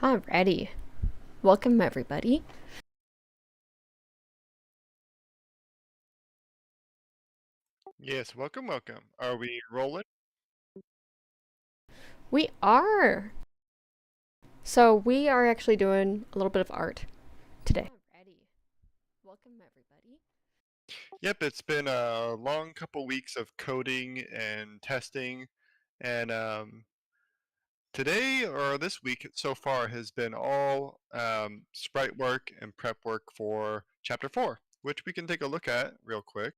Alrighty. Welcome, everybody. Yes, welcome, welcome. Are we rolling? We are. So, we are actually doing a little bit of art today. Alrighty. Welcome, everybody. Yep, it's been a long couple weeks of coding and testing, and today or this week so far has been all sprite work and prep work for Chapter 4, which we can take a look at real quick.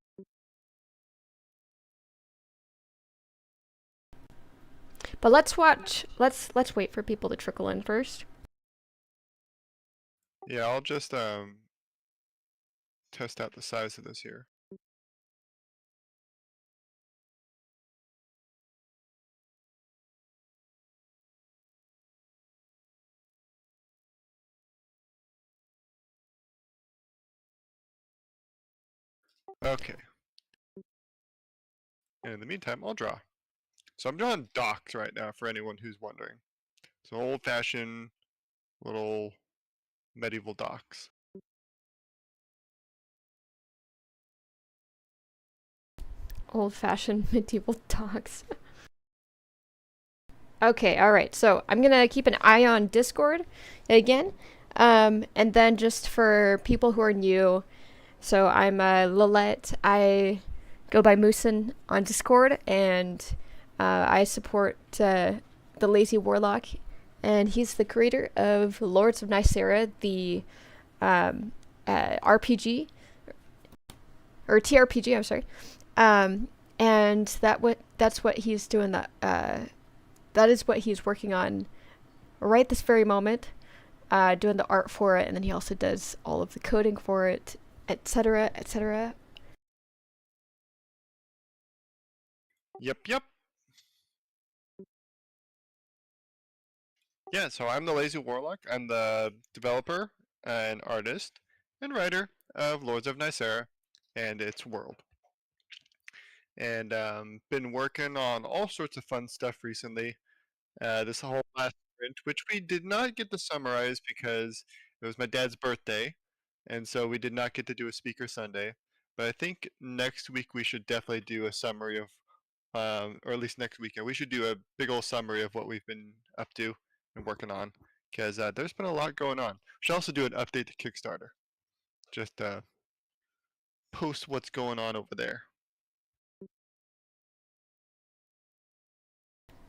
But let's watch. Let's wait for people to trickle in first. Yeah, I'll just test out the size of this here. Okay, and in the meantime, I'll draw. So I'm drawing docks right now for anyone who's wondering. So old-fashioned little medieval docks. Old-fashioned medieval dogs. Okay. All right. So I'm gonna keep an eye on Discord again, and then just for people who are new. So I'm Lilette. I go by Moosin on Discord, and I support the Lazy Warlock, and he's the creator of Lords of Nysera, the um, RPG or TRPG. I'm sorry, and that's what he's doing. That is what he's working on right this very moment, doing the art for it, and then he also does all of the coding for it, etc., etc. Yep, yep. Yeah, so I'm the Lazy Warlock. I'm the developer and artist and writer of Lords of Nysera and its world. And been working on all sorts of fun stuff recently. This whole last sprint, which we did not get to summarize because it was my dad's birthday, and so we did not get to do a speaker Sunday. But I think next week we should definitely do a summary of, or at least next weekend, we should do a big old summary of what we've been up to and working on, because there's been a lot going on. We should also do an update to Kickstarter, just post what's going on over there.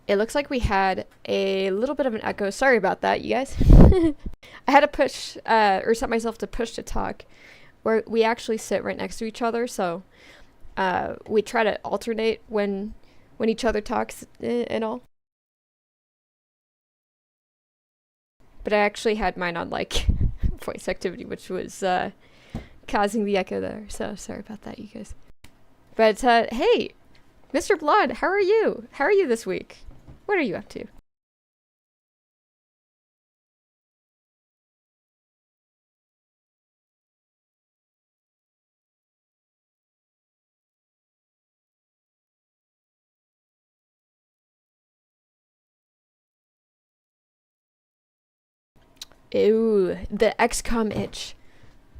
It looks like we had a little bit of an echo. Sorry about that, you guys. I had to push or set myself to push to talk, where we actually sit right next to each other, so we try to alternate when each other talks and all. But I actually had mine on like voice activity, which was causing the echo there. So sorry about that, you guys. But hey, Mr. Blood, how are you? How are you this week? What are you up to? Ew, the XCOM itch.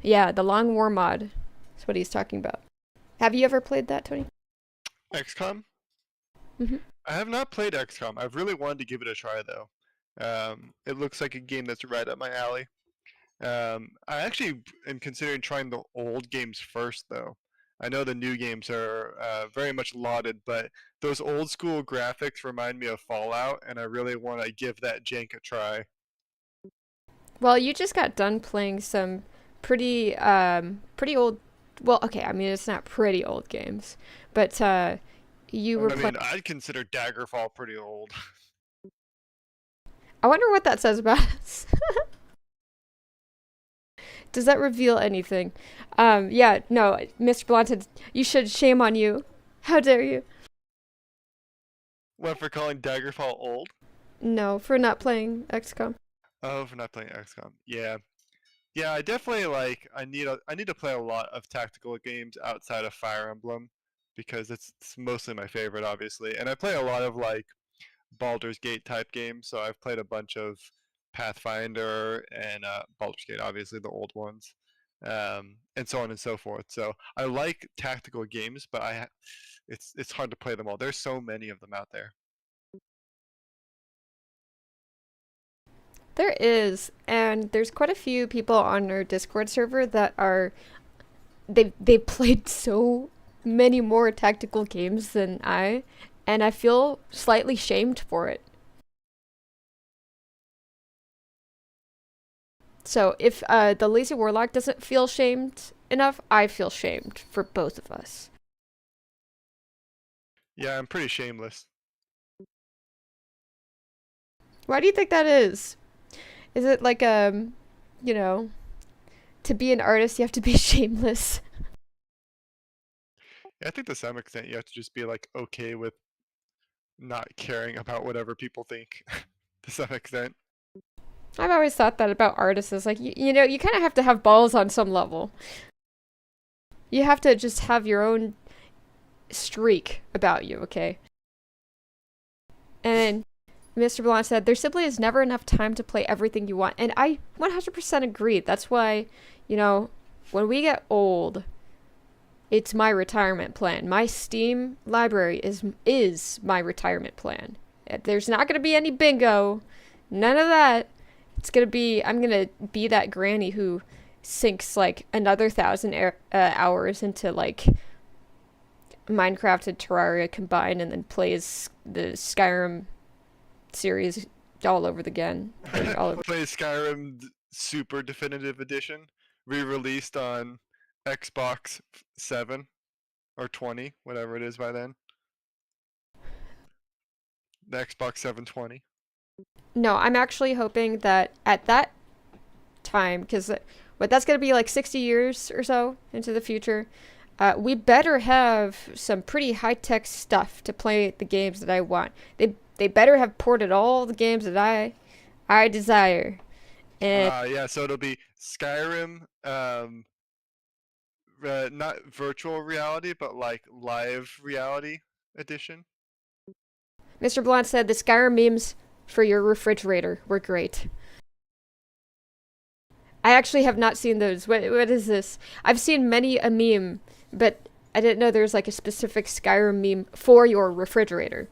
Yeah, the Long War mod. That's what he's talking about. Have you ever played that, Tony? XCOM? Mm-hmm. I have not played XCOM. I've really wanted to give it a try though. It looks like a game that's right up my alley. I actually am considering trying the old games first, though. I know the new games are very much lauded, but those old school graphics remind me of Fallout, and I really want to give that jank a try. Well, you just got done playing some pretty old. Well, okay, I mean it's not pretty old games, but you were And I playing. mean, I'd consider Daggerfall pretty old. I wonder what that says about us. Does that reveal anything? Yeah, no, Mr. Blunted, you should shame on you. How dare you? What for calling Daggerfall old? No, for not playing XCOM. Oh, for not playing XCOM. Yeah, yeah. I definitely like. I need to play a lot of tactical games outside of Fire Emblem because it's mostly my favorite, obviously. And I play a lot of like Baldur's Gate type games. So I've played a bunch of Pathfinder and Baldur's Gate, obviously the old ones, and so on and so forth. So I like tactical games, but it's hard to play them all. There's so many of them out there. There is, and there's quite a few people on our Discord server that are they played so many more tactical games than I, and I feel slightly shamed for it. So if the Lazy Warlock doesn't feel shamed enough, I feel shamed for both of us. Yeah, I'm pretty shameless. Why do you think that is? Is it like you know, to be an artist you have to be shameless? Yeah, I think to some extent you have to just be like okay with not caring about whatever people think to some extent. I've always thought that about artists is like you know, you kind of have to have balls on some level. You have to just have your own streak about you, okay? And Mr. Blanc said, there simply is never enough time to play everything you want. And I 100% agree. That's why, you know, when we get old, it's my retirement plan. My Steam library is my retirement plan. There's not going to be any bingo. None of that. It's going to be, I'm going to be that granny who sinks like another 1,000 hours into like Minecraft and Terraria combined and then plays the Skyrim series all over again. All over. Play Skyrim Super Definitive Edition, re-released on Xbox 7 or 20, whatever it is by then. The Xbox 720. No, I'm actually hoping that at that time, because what that's going to be like 60 years or so into the future, we better have some pretty high-tech stuff to play the games that I want. They better have ported all the games that I desire. And Yeah, so it'll be Skyrim, not virtual reality, but like live reality edition. Mr. Blunt said the Skyrim memes for your refrigerator were great. I actually have not seen those. What is this? I've seen many a meme, but I didn't know there's like a specific Skyrim meme for your refrigerator.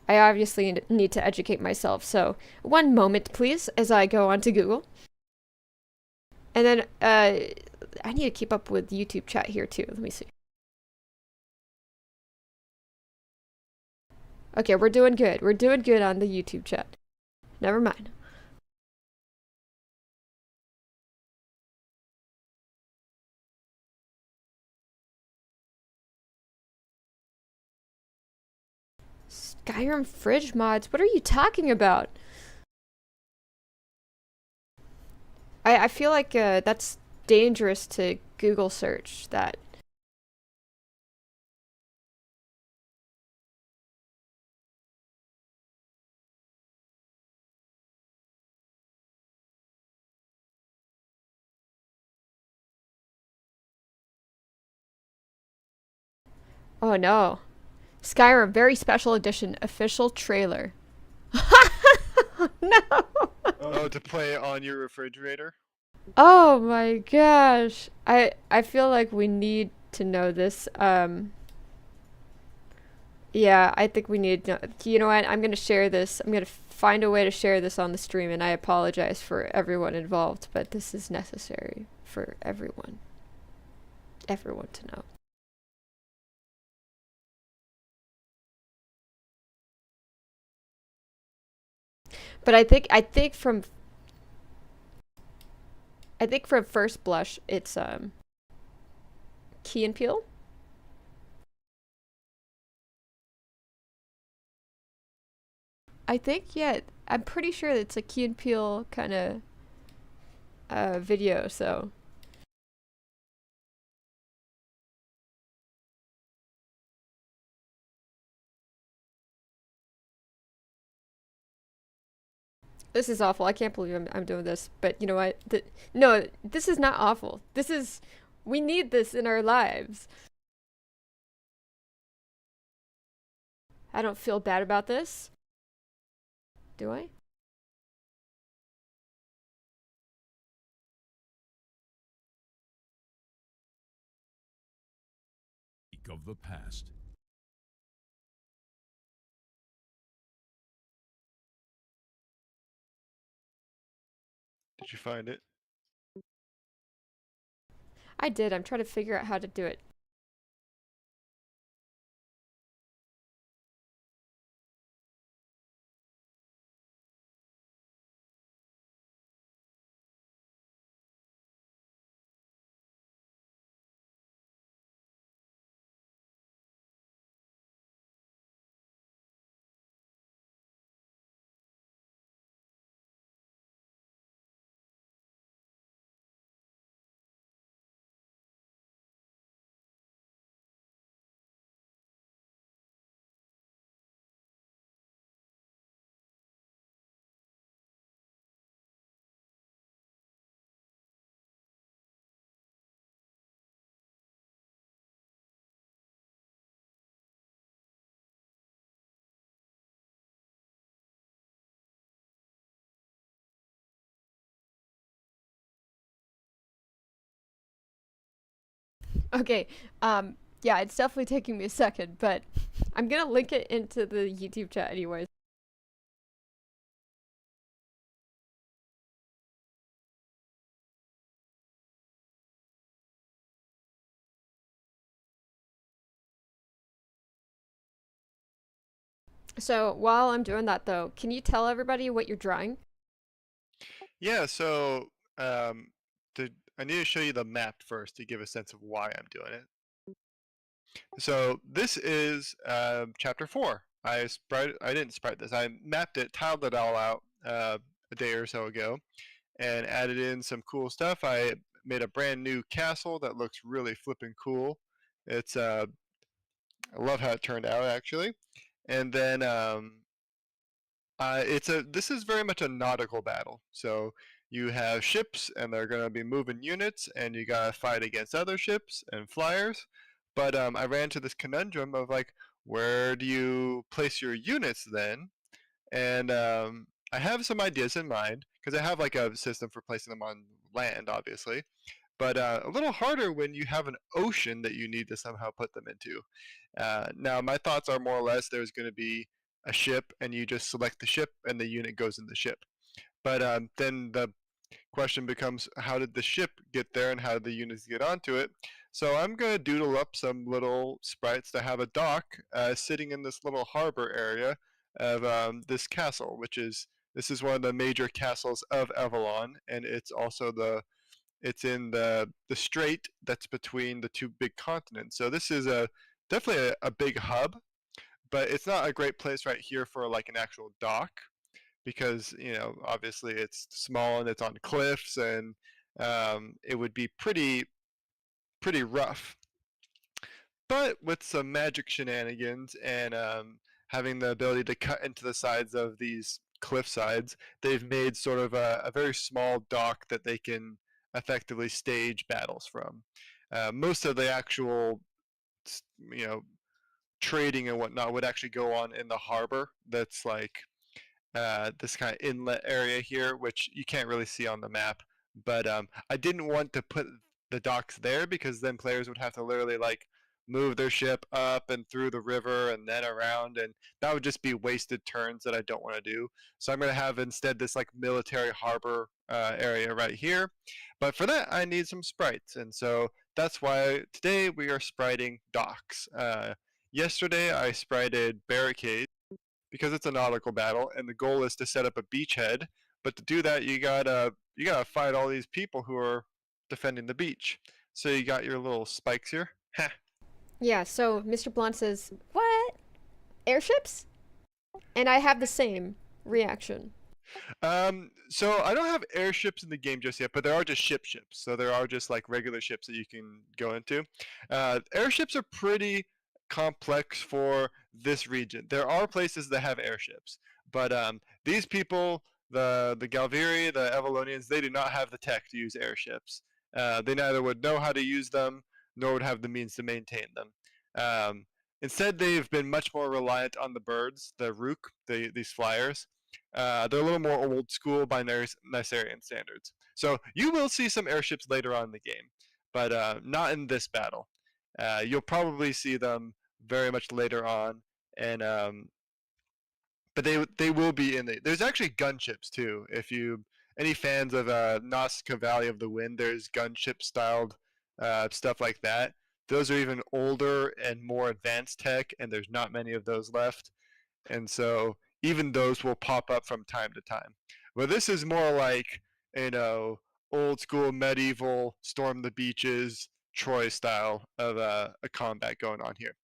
I obviously need to educate myself, so one moment, please, as I go onto Google. And then I need to keep up with YouTube chat here too. Let me see. Okay, we're doing good. We're doing good on the YouTube chat. Never mind. Skyrim fridge mods? What are you talking about? I feel like that's dangerous to Google search that. Oh no. Skyrim very special edition official trailer. No. Oh, to play on your refrigerator? Oh my gosh. I feel like we need to know this. Yeah, I think we need to know. You know what? I'm going to share this. I'm going to find a way to share this on the stream and I apologize for everyone involved, but this is necessary for everyone to know. But I think from first blush it's Key and Peele. I think yeah, I'm pretty sure it's a Key and Peele kind of video, so this is awful. I can't believe I'm doing this. But you know what? No, this is not awful. We need this in our lives. I don't feel bad about this. Do I? Of the past. Did you find it? I did. I'm trying to figure out how to do it. Okay. Yeah, it's definitely taking me a second, but I'm gonna link it into the YouTube chat anyways. So while I'm doing that though, can you tell everybody what you're drawing? Yeah, so um, I need to show you the map first to give a sense of why I'm doing it. So this is chapter 4. I didn't sprite this. I mapped it, tiled it all out a day or so ago, and added in some cool stuff. I made a brand new castle that looks really flipping cool. It's I love how it turned out actually. And then this is very much a nautical battle. So you have ships, and they're going to be moving units, and you gotta fight against other ships and flyers. But I ran into this conundrum of like, where do you place your units then? And I have some ideas in mind because I have like a system for placing them on land, obviously. But a little harder when you have an ocean that you need to somehow put them into. Now, my thoughts are more or less there's going to be a ship, and you just select the ship, and the unit goes in the ship. But then the question becomes, how did the ship get there, and how did the units get onto it? So I'm going to doodle up some little sprites to have a dock sitting in this little harbor area of this castle, this is one of the major castles of Avalon, and it's in the strait that's between the two big continents. So this is definitely a big hub, but it's not a great place right here for like an actual dock because obviously it's small and it's on cliffs, and it would be pretty rough. But with some magic shenanigans and having the ability to cut into the sides of these cliff sides, they've made sort of a very small dock that they can effectively stage battles from. Most of the actual, you know, trading and whatnot would actually go on in the harbor. That's like this kind of inlet area here, which you can't really see on the map. But I didn't want to put the docks there because then players would have to literally like move their ship up and through the river and then around, and that would just be wasted turns that I don't want to do. So I'm going to have instead this like military harbor area right here. But for that, I need some sprites, and so that's why today we are spriting docks. Yesterday I sprited barricades because it's a nautical battle, and the goal is to set up a beachhead. But to do that, you gotta fight all these people who are defending the beach. So you got your little spikes here. Heh. Yeah, so Mr. Blunt says, "What? Airships?" And I have the same reaction. So I don't have airships in the game just yet, but there are just ships. So there are just like regular ships that you can go into. Airships are pretty complex for this region. There are places that have airships, but these people, the Galviri, the Avalonians, they do not have the tech to use airships. They neither would know how to use them, nor would have the means to maintain them. Um, Instead, they've been much more reliant on the birds, the rook, these flyers. They're a little more old school by Nyserian standards. So you will see some airships later on in the game, but not in this battle. You'll probably see them very much later on, and but they will be in the. There's actually gunships too. If you any fans of Nausicaa Valley of the Wind, there's gunship styled stuff like that. Those are even older and more advanced tech, and there's not many of those left. And so even those will pop up from time to time. But this is more like, old school medieval storm the beaches Troy style of a combat going on here.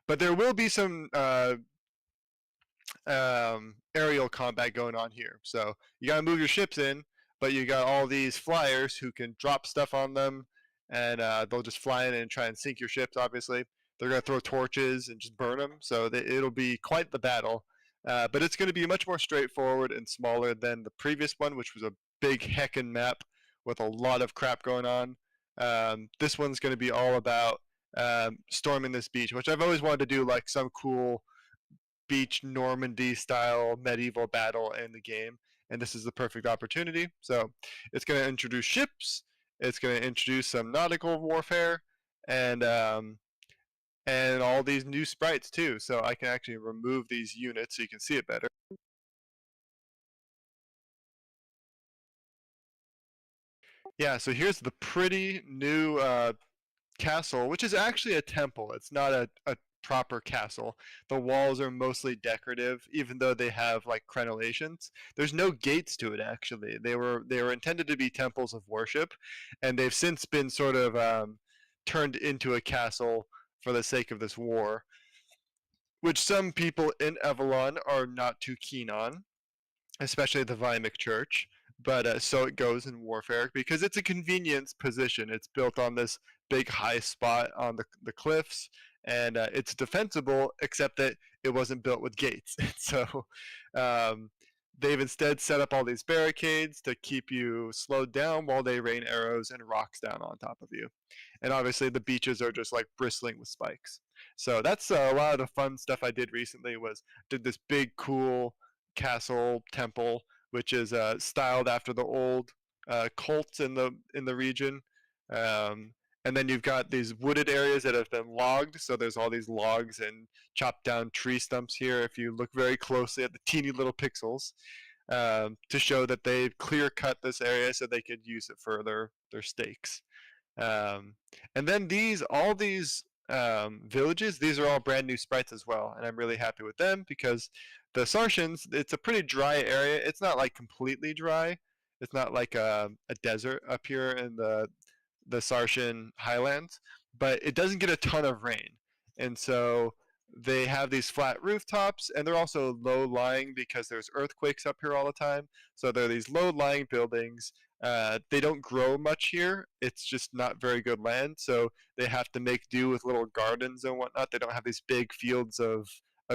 But there will be some aerial combat going on here. So you got to move your ships in, but you got all these flyers who can drop stuff on them, and they'll just fly in and try and sink your ships. Obviously, they're going to throw torches and just burn them. So it'll be quite the battle. But it's going to be much more straightforward and smaller than the previous one, which was a big heckin' map with a lot of crap going on. This one's going to be all about storming this beach, which I've always wanted to do, like some cool beach Normandy style medieval battle in the game, and this is the perfect opportunity. So it's going to introduce ships, it's going to introduce some nautical warfare, and all these new sprites too. So I can actually remove these units so you can see it better. Yeah, so here's the pretty new castle, which is actually a temple. It's not a proper castle. The walls are mostly decorative, even though they have like crenellations. There's no gates to it actually. They were intended to be temples of worship, and they've since been sort of turned into a castle for the sake of this war, which some people in Avalon are not too keen on, especially the Vimic Church. But so it goes in warfare because it's a convenience position. It's built on this big high spot on the cliffs, and it's defensible, except that it wasn't built with gates. So um, they've instead set up all these barricades to keep you slowed down while they rain arrows and rocks down on top of you. And obviously the beaches are just like bristling with spikes. So that's a lot of the fun stuff I did recently. Did this big cool castle temple, which is styled after the old cults in the region. And then you've got these wooded areas that have been logged. So there's all these logs and chopped down tree stumps here. If you look very closely at the teeny little pixels, to show that they've clear cut this area so they could use it for their stakes. And then all these villages, these are all brand new sprites as well, and I'm really happy with them because the Sartians, it's a pretty dry area. It's not like completely dry. It's not like a desert up here in the Sartian highlands, but it doesn't get a ton of rain, and so they have these flat rooftops, and they're also low-lying because there's earthquakes up here all the time. So they're these low-lying buildings. They don't grow much here. It's just not very good land, so they have to make do with little gardens and whatnot. They don't have these big fields of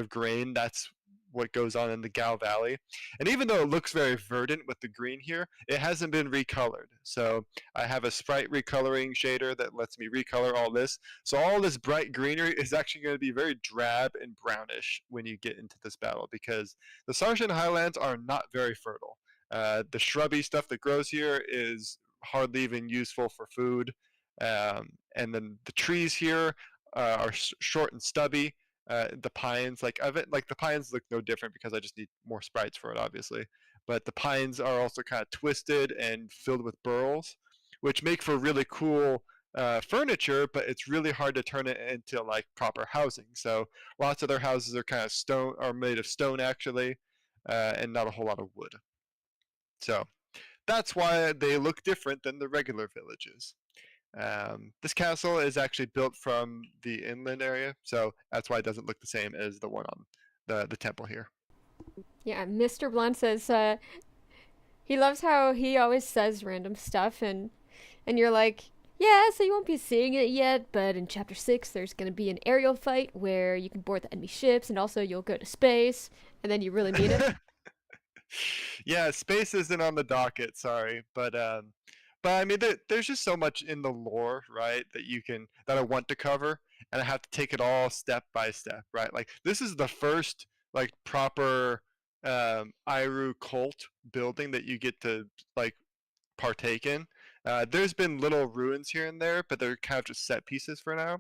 grain. That's what goes on in the Gal Valley. And even though it looks very verdant with the green here, it hasn't been recolored. So I have a sprite recoloring shader that lets me recolor all this. So all this bright greenery is actually going to be very drab and brownish when you get into this battle because the Sartian Highlands are not very fertile. The shrubby stuff that grows here is hardly even useful for food. And then the trees here are short and stubby. The pines, like the pines look no different because I just need more sprites for it, obviously. But the pines are also kind of twisted and filled with burls, which make for really cool furniture, but it's really hard to turn it into like proper housing. So lots of their houses are kind of made of stone actually, and not a whole lot of wood. So that's why they look different than the regular villages. This castle is actually built from the inland area, so that's why it doesn't look the same as the one on the temple here. Yeah, Mr. Blunt says he loves how he always says random stuff, and you're like, yeah, so you won't be seeing it yet, but in Chapter 6 there's going to be an aerial fight where you can board the enemy ships, and also you'll go to space, and then you really mean it. Yeah, space isn't on the docket, sorry, but I mean, there's just so much in the lore, right, that I want to cover. and I have to take it all step by step, right? Like this is the first like proper Iru cult building that you get to like partake in. There's been little ruins here and there, but they're kind of just set pieces for now.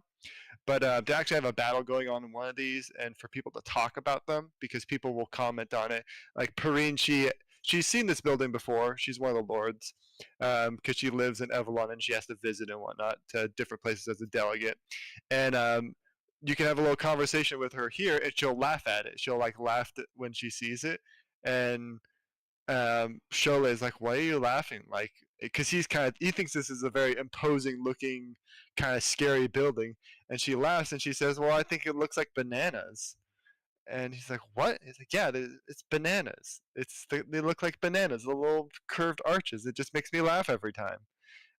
But to actually have a battle going on in one of these, and for people to talk about them, because people will comment on it. Like Perrine, she's seen this building before. She's one of the lords, because she lives in Evelon and she has to visit and whatnot to different places as a delegate. And you can have a little conversation with her here, and she'll laugh at it. She'll like laugh when she sees it, and Shola is like, "Why are you laughing?" Like, because he thinks this is a very imposing looking, kind of scary building, and she laughs and she says, "Well, I think it looks like bananas." And he's like, "What?" He's like, "Yeah, it's bananas. They look like bananas, the little curved arches. It just makes me laugh every time."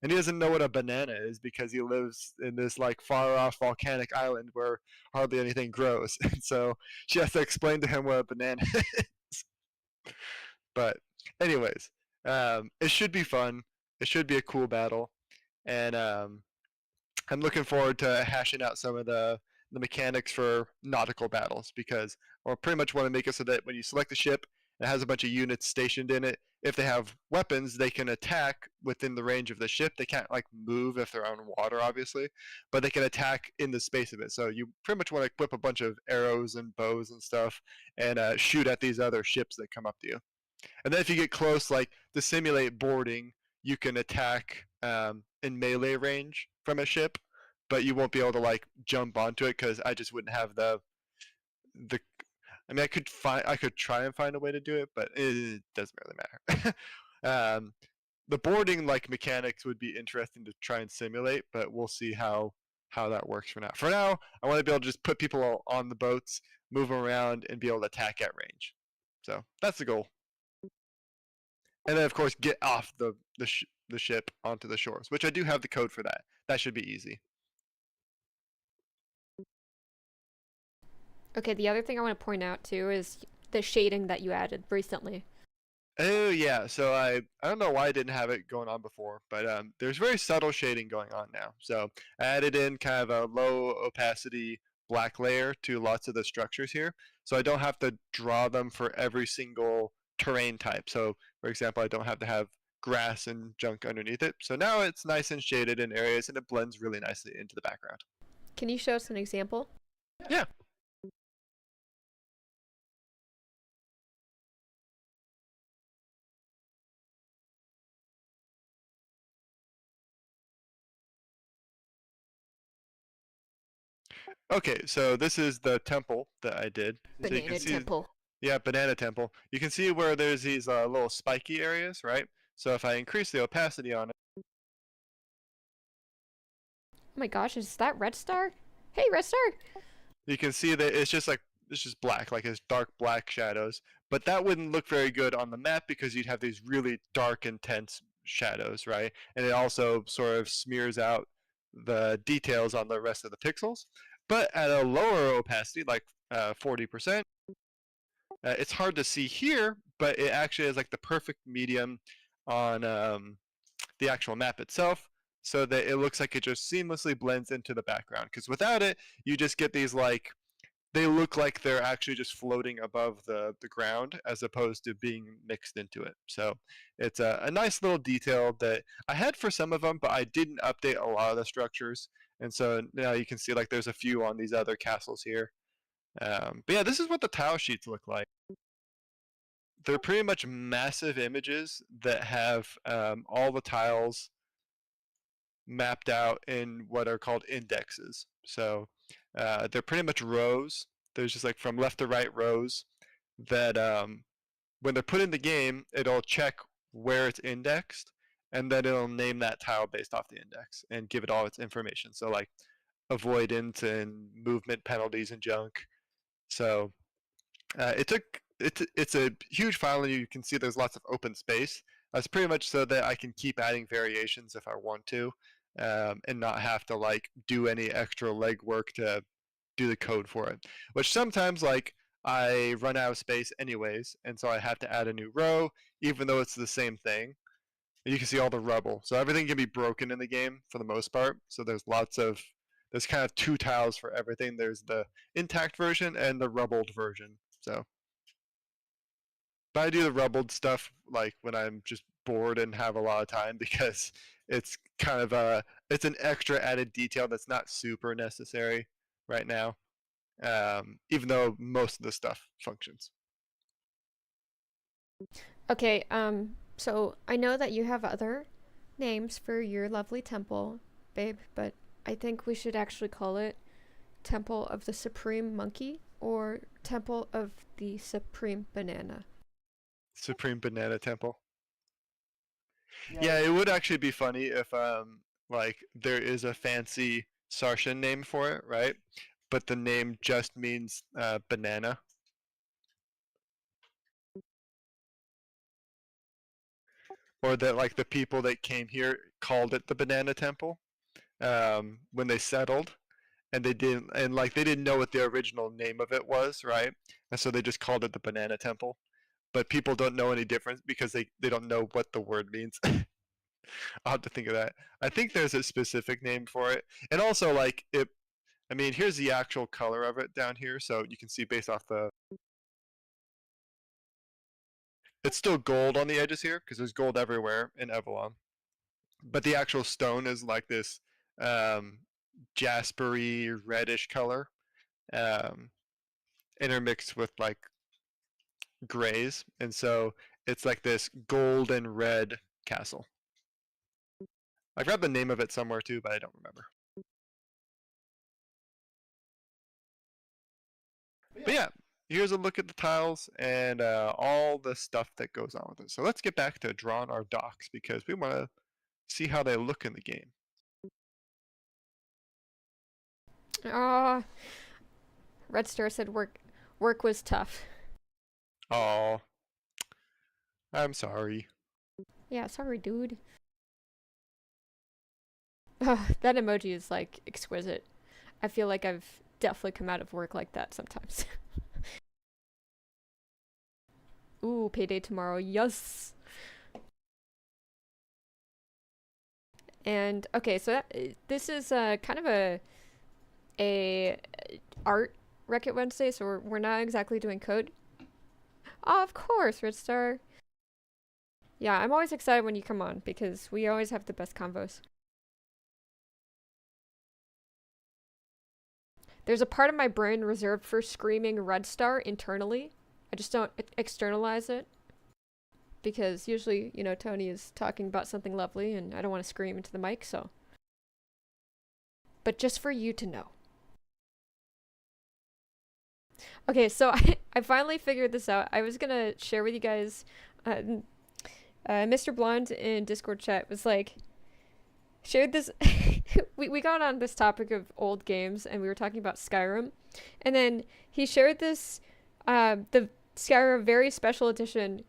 And he doesn't know what a banana is because he lives in this like far off volcanic island where hardly anything grows. And so she has to explain to him what a banana is. But anyways, it should be fun. It should be a cool battle, and I'm looking forward to hashing out some of the mechanics for nautical battles because I pretty much want to make it so that when you select a ship, it has a bunch of units stationed in it. If they have weapons, they can attack within the range of the ship. They can't like move if they're on water, obviously, but they can attack in the space of it. So you pretty much want to equip a bunch of arrows and bows and stuff and shoot at these other ships that come up to you. And then if you get close, like to simulate boarding, you can attack in melee range from a ship, but you won't be able to like jump onto it because I just wouldn't have the. I mean, I could try and find a way to do it, but it doesn't really matter. The boarding like mechanics would be interesting to try and simulate, but we'll see how that works for now. For now, I want to be able to just put people on the boats, move them around, and be able to attack at range. So that's the goal. And then of course get off the ship onto the shores, which I do have the code for that. That should be easy. Okay, the other thing I want to point out too is the shading that you added recently. Oh yeah, so I don't know why I didn't have it going on before, but there's very subtle shading going on now. So I added in kind of a low opacity black layer to lots of the structures here, so I don't have to draw them for every single terrain type. So for example, I don't have to have grass and junk underneath it. So now it's nice and shaded in areas, and it blends really nicely into the background. Can you show us an example? Yeah. Okay, so this is the temple that I did. So you Banana can see, temple. yeah, banana temple. You can see where there's these little spiky areas, right? So if I increase the opacity on it, Oh my gosh, is that Red Star? Hey, Red Star! you can see that it's just black, like it's dark black shadows. But that wouldn't look very good on the map because you'd have these really dark, intense shadows, right? And it also sort of smears out the details on the rest of the pixels. But at a lower opacity, like 40%, it's hard to see here, but it actually is like the perfect medium on the actual map itself, so that it looks like it just seamlessly blends into the background. Because without it, you just get these like, they look like they're actually just floating above the ground as opposed to being mixed into it. So it's a nice little detail that I had for some of them, but I didn't update a lot of the structures. And so now you can see like there's a few on these other castles here. But yeah, this is what the tile sheets look like. They're pretty much massive images that have all the tiles mapped out in what are called indexes. So they're pretty much rows. There's just like from left to right rows that when they're put in the game, it'll check where it's indexed, and then it'll name that tile based off the index and give it all its information. So like avoidance and movement penalties and junk. So it's a huge file, and you can see there's lots of open space. That's pretty much so that I can keep adding variations if I want to, and not have to like do any extra legwork to do the code for it. Which sometimes like I run out of space anyways, and so I have to add a new row, even though it's the same thing. And you can see all the rubble, so everything can be broken in the game for the most part. So there's lots of there's kind of 2 tiles for everything. There's the intact version and the rubbled version. So, but I do the rubbled stuff like when I'm just bored and have a lot of time because it's kind of it's an extra added detail that's not super necessary right now. Even though most of the stuff functions. Okay, so I know that you have other names for your lovely temple, babe, but I think we should actually call it Temple of the Supreme Monkey or Temple of the Supreme Banana. Supreme Banana Temple. Yeah, it would actually be funny if like there is a fancy Sarshan name for it, right? But the name just means banana. Or that like the people that came here called it the Banana Temple when they settled, and they didn't know what the original name of it was, right? And so they just called it the Banana Temple. But people don't know any difference because they don't know what the word means. I'll have to think of that. I think there's a specific name for it, and also like it. I mean, here's the actual color of it down here, so you can see based off the. It's still gold on the edges here because there's gold everywhere in Evelon, but the actual stone is like this jaspery reddish color, um, intermixed with like grays, and so it's like this gold and red castle. I grabbed the name of it somewhere too, but I don't remember. But yeah, here's a look at the tiles and all the stuff that goes on with it. So let's get back to drawing our docs because we want to see how they look in the game. Ah, Red Star said work was tough. Oh, I'm sorry. Yeah, sorry, dude. That emoji is like exquisite. I feel like I've definitely come out of work like that sometimes. Ooh, payday tomorrow. Yes. And okay, so this is kind of a art Wreck-It Wednesday, so we're not exactly doing code. Oh, of course, Red Star. Yeah, I'm always excited when you come on because we always have the best convos. There's a part of my brain reserved for screaming Red Star internally. I just don't externalize it. Because usually, you know, Tony is talking about something lovely and I don't want to scream into the mic, so. But just for you to know. Okay, so I finally figured this out. I was gonna share with you guys, Mr. Blonde in Discord chat was like, shared this, we got on this topic of old games and we were talking about Skyrim. And then he shared this, the Skyrim very special edition,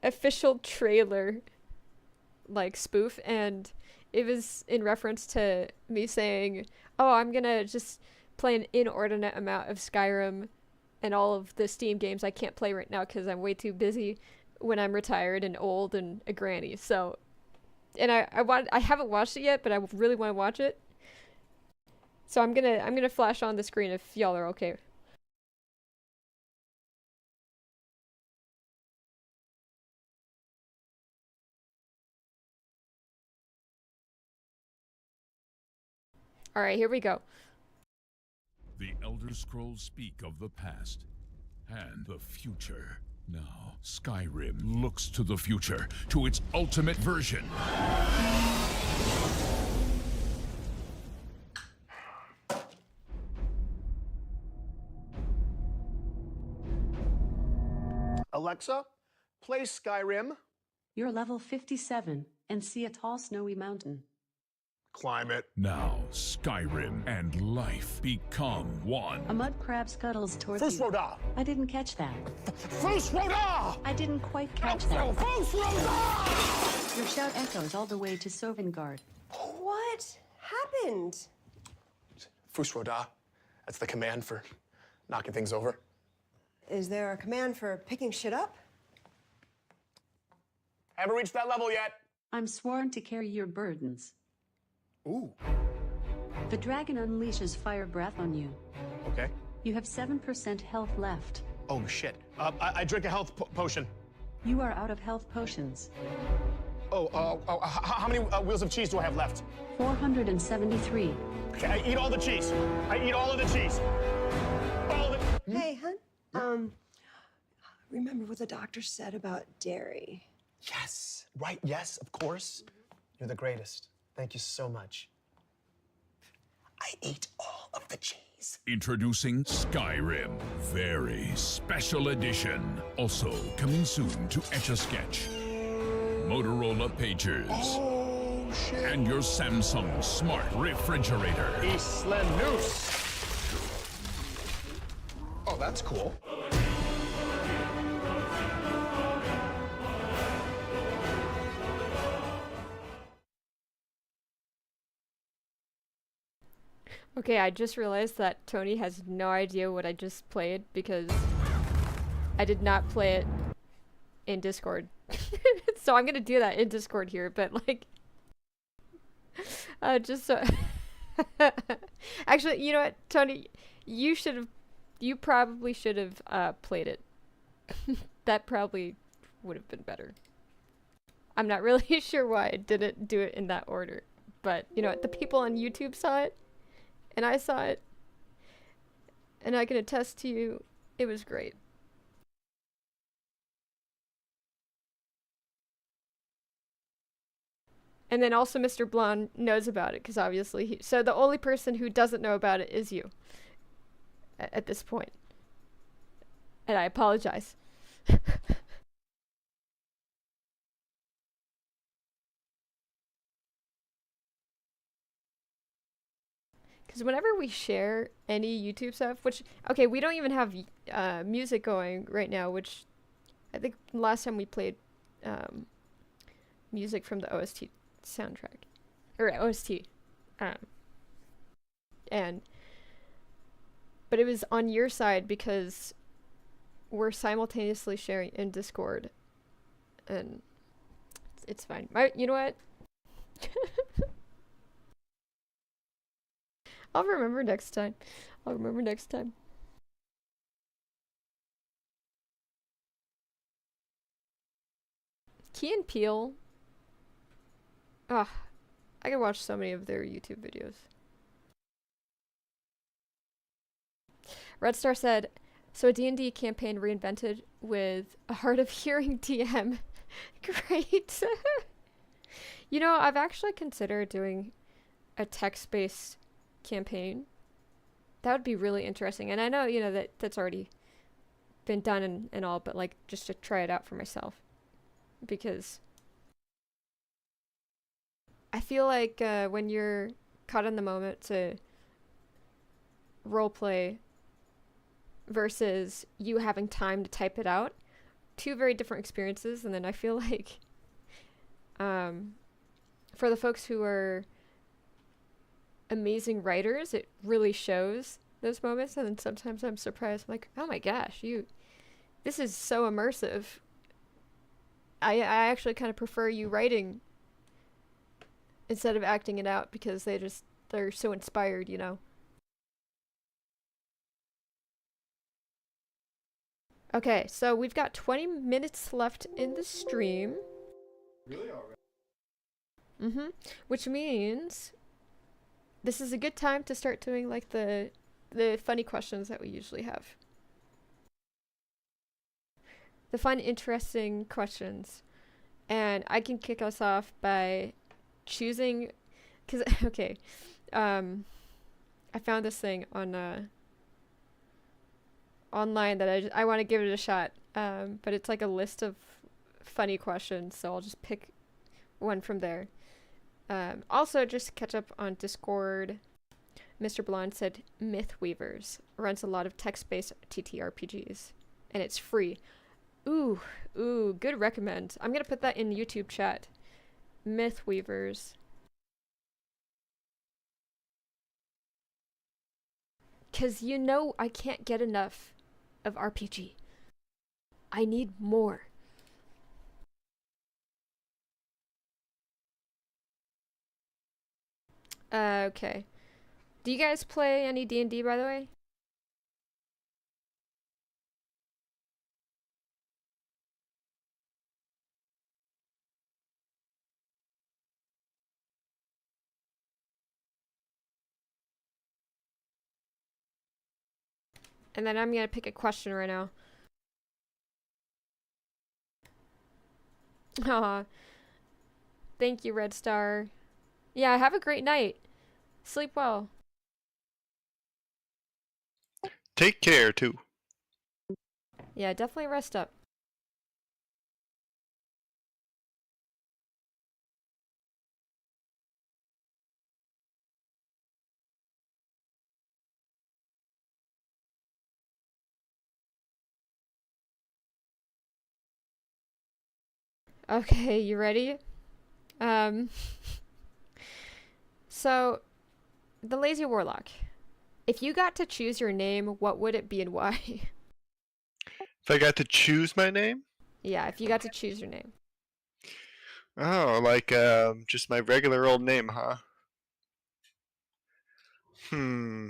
official trailer, like spoof, and it was in reference to me saying, oh, I'm gonna just play an inordinate amount of Skyrim and all of the Steam games I can't play right now because I'm way too busy when I'm retired and old and a granny. So, and I haven't watched it yet, but I really want to watch it. So I'm gonna flash on the screen if y'all are okay. All right, here we go. The Elder Scrolls speak of the past and the future. Now, Skyrim looks to the future, to its ultimate version. Alexa, play Skyrim. You're level 57 and see a tall snowy mountain. Climb it. Now, Skyrim and life become one. A mud crab scuttles towards First you. Roda! I didn't catch that. First Roda! I didn't quite catch that. First Roda! Your shout echoes all the way to Sovngarde. What happened? First Roda. That's the command for knocking things over. Is there a command for picking shit up? Haven't reached that level yet. I'm sworn to carry your burdens. Ooh. The dragon unleashes fire breath on you. Okay. You have 7% health left. Oh, shit. I drink a health potion. You are out of health potions. How many wheels of cheese do I have left? 473. Okay, I eat all the cheese. I eat all of the cheese. All of it. Hey, hun. Remember what the doctor said about dairy? Yes. Right, yes, of course. You're the greatest. Thank you so much. I ate all of the cheese. Introducing Skyrim, very special edition. Also coming soon to Etch-a-Sketch, Motorola Pagers, Oh, shit. and your Samsung Smart Refrigerator. Isla Noose. Oh, that's cool. Okay, I just realized that Tony has no idea what I just played because I did not play it in Discord. So I'm gonna do that in Discord here, but like, just so. Actually, you know what, Tony, you probably should have played it. That probably would have been better. I'm not really sure why I didn't do it in that order, but you know what, the people on YouTube saw it. And I saw it, and I can attest to you, it was great. And then also Mr. Blonde knows about it, because obviously so the only person who doesn't know about it is you. At this point. And I apologize. Because whenever we share any YouTube stuff, which, okay, we don't even have music going right now, which I think last time we played music from the OST soundtrack. Or OST. But it was on your side because we're simultaneously sharing in Discord. And it's fine. You know what? I'll remember next time. I'll remember next time. Key and Peele. Ah, I can watch so many of their YouTube videos. Red Star said, so a D&D campaign reinvented with a hard of hearing DM. Great. You know, I've actually considered doing a text-based campaign. That would be really interesting. And I know, you know, that's already been done and all, but like just to try it out for myself. Because I feel like when you're caught in the moment to roleplay versus you having time to type it out, two very different experiences. And then I feel like for the folks who are amazing writers, it really shows those moments. And then sometimes I'm surprised, I'm like, oh my gosh, this is so immersive. I actually kind of prefer you writing instead of acting it out because they're so inspired, you know. Okay, so we've got 20 minutes left in the stream. Really already? Mm-hmm. Which means this is a good time to start doing like the funny questions that we usually have. The fun, interesting questions. And I can kick us off by choosing, because, okay, I found this thing on online that I want to give it a shot. But it's like a list of funny questions, so I'll just pick one from there. Also, just to catch up on Discord, Mr. Blonde said Myth Weavers runs a lot of text-based TTRPGs, and it's free. Ooh, good recommend. I'm gonna put that in YouTube chat. Myth Weavers. Cause you know I can't get enough of RPG. I need more. Okay. Do you guys play any D&D, by the way? And then I'm gonna pick a question right now. Aw. Thank you, Red Star. Yeah, have a great night. Sleep well. Take care too. Yeah, definitely rest up. Okay, you ready? Um, so, the Lazy Warlock. If you got to choose your name, what would it be and why? If I got to choose my name, Yeah, if you got to choose your name. oh, like just my regular old name, huh? Hmm.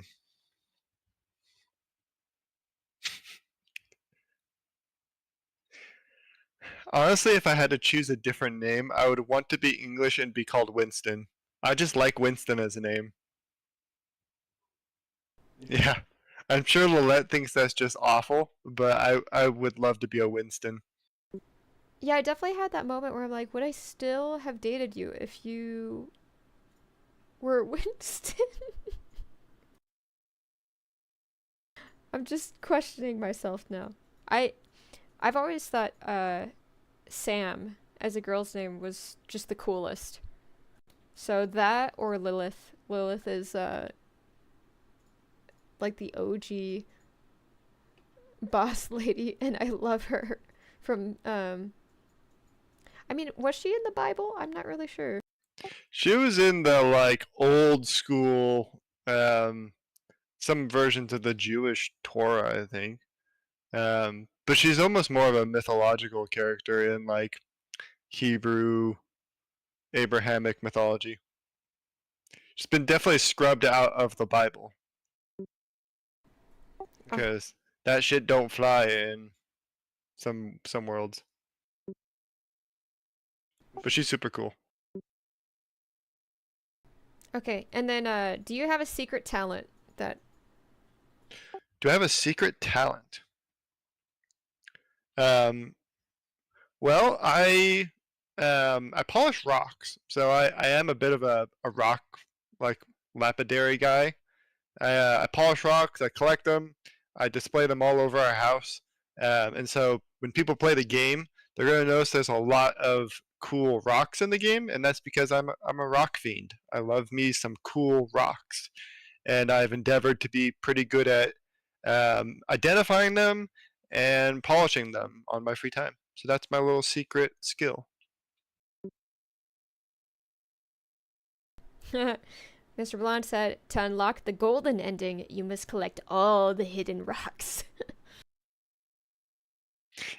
Honestly, if I had to choose a different name, I would want to be English and be called Winston. I just like Winston as a name. Yeah. I'm sure Lillette thinks that's just awful, but I would love to be a Winston. Yeah, I definitely had that moment where I'm like, would I still have dated you if you were Winston? I'm just questioning myself now. I I've always thought Sam as a girl's name was just the coolest. So that or Lilith. Lilith is like the OG boss lady and I love her from I mean, was she in the Bible? I'm not really sure. She was in the like old school some versions of the Jewish Torah, I think. But she's almost more of a mythological character in like Hebrew Abrahamic mythology. She's been definitely scrubbed out of the Bible Oh, because that shit don't fly in some worlds. But she's super cool. okay. And then do you have a secret talent that Do I have a secret talent? Um, well, I polish rocks, so I am a bit of a rock like lapidary guy. I polish rocks, I collect them, I display them all over our house, and so when people play the game, they're gonna notice there's a lot of cool rocks in the game, and that's because I'm a rock fiend. I love me some cool rocks, and I've endeavored to be pretty good at identifying them and polishing them on my free time. So that's my little secret skill. Mr. Blonde said to unlock the golden ending, you must collect all the hidden rocks.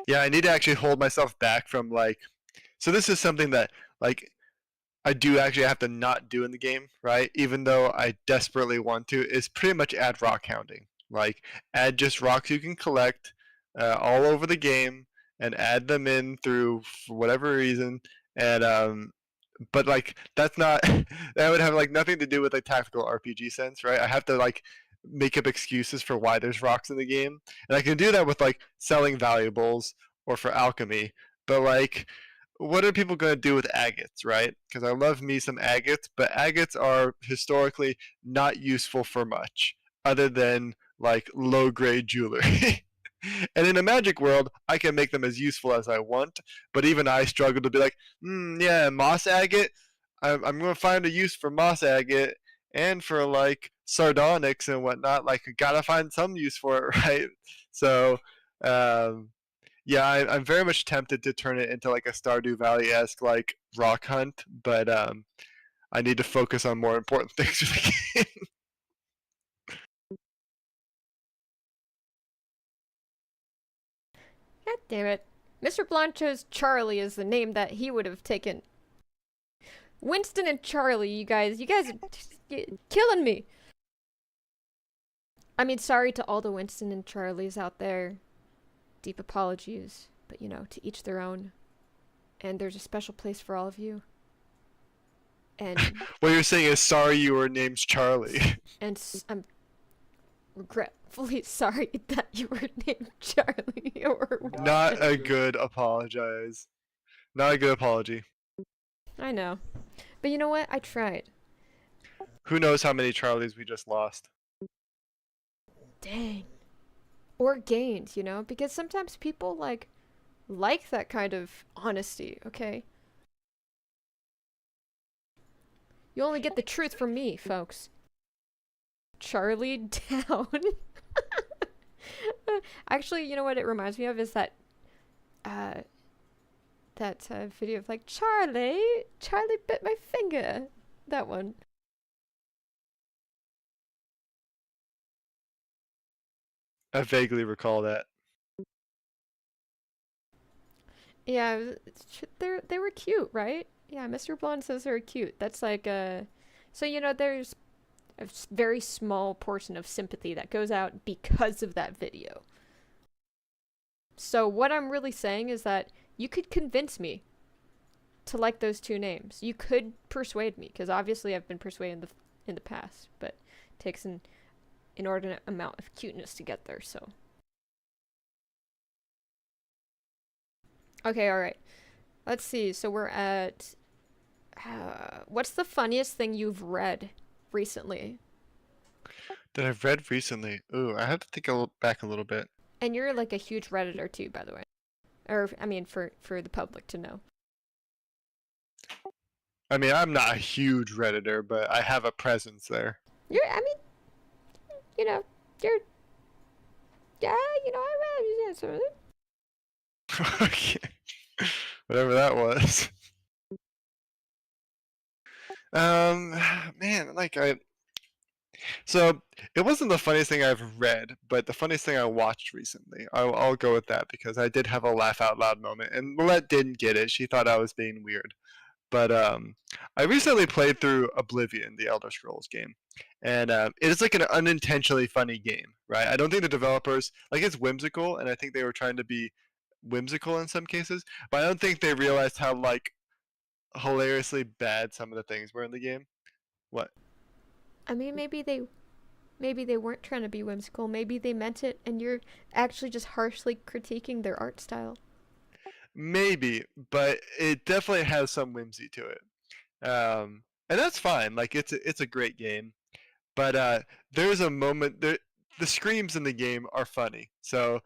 Yeah, I need to actually hold myself back from like. So this is something that like I do actually have to not do in the game, right? Even though I desperately want to, is pretty much add rock hounding. Like add just rocks you can collect all over the game and add them in through for whatever reason. And but like that's not that would have like nothing to do with like tactical RPG sense, right? I have to like make up excuses for why there's rocks in the game, and I can do that with like selling valuables or for alchemy. But like what are people going to do with agates, right? Because I love me some agates, but agates are historically not useful for much other than like low grade jewelry. And in a magic world, I can make them as useful as I want, but even I struggle to be like, yeah, moss agate. I'm going to find a use for moss agate and for like sardonyx and whatnot. Like, I gotta find some use for it, right? So, um, yeah, I'm very much tempted to turn it into like a Stardew Valley esque like rock hunt, but I need to focus on more important things with the game. God damn it. Mr. Blonde chose Charlie as the name that he would have taken. Winston and Charlie, you guys are just killing me. I mean, sorry to all the Winston and Charlies out there. Deep apologies, but you know, to each their own. And there's a special place for all of you. And What you're saying is sorry you were named Charlie. I'm regretfully sorry that you were named Charlie or Not a good apologize. Not a good apology. I know. But you know what? I tried. Who knows how many Charlies we just lost? Dang. Or gained, you know? Because sometimes people like that kind of honesty, okay? You only get the truth from me, folks. Charlie down. Actually, you know what it reminds me of is that video of like Charlie bit my finger. That one. I vaguely recall that. Yeah, they were cute, right? Yeah, Mr. Blonde says they were cute. That's like so you know there's a very small portion of sympathy that goes out because of that video. So what I'm really saying is that you could convince me to like those two names. You could persuade me, because obviously I've been persuaded in the past, but it takes an inordinate amount of cuteness to get there, so. Okay, alright. Let's see, so we're at... what's the funniest thing you've read recently? That I've read recently. Ooh, I have to think back a little bit. And you're like a huge Redditor too, by the way. Or, I mean, for the public to know. I mean, I'm not a huge Redditor, but I have a presence there. I mean, you know, yeah, you know, I read some of it. Okay. Whatever that was. Man, so it wasn't the funniest thing I've read, but the funniest thing I watched recently. I'll go with that because I did have a laugh out loud moment, and Lillette didn't get it. She thought I was being weird. But I recently played through Oblivion, the Elder Scrolls game, and it is like an unintentionally funny game, right? I don't think the developers it's whimsical, and I think they were trying to be whimsical in some cases, but I don't think they realized how hilariously bad some of the things were in the game. What? I mean, maybe they weren't trying to be whimsical. Maybe they meant it, and you're actually just harshly critiquing their art style. Maybe, but it definitely has some whimsy to it, and that's fine. Like it's a great game, but there's a moment there. The screams in the game are funny. So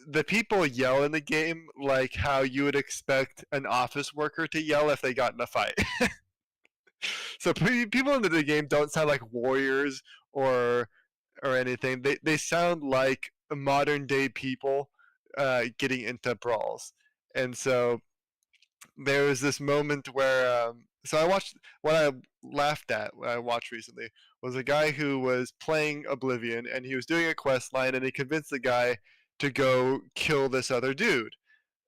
the people yell in the game like how you would expect an office worker to yell if they got in a fight. So people in the game don't sound like warriors or anything. They sound like modern day people getting into brawls. And so there was this moment where so I watched what I laughed at when I watched recently was a guy who was playing Oblivion and he was doing a quest line and he convinced the guy to go kill this other dude.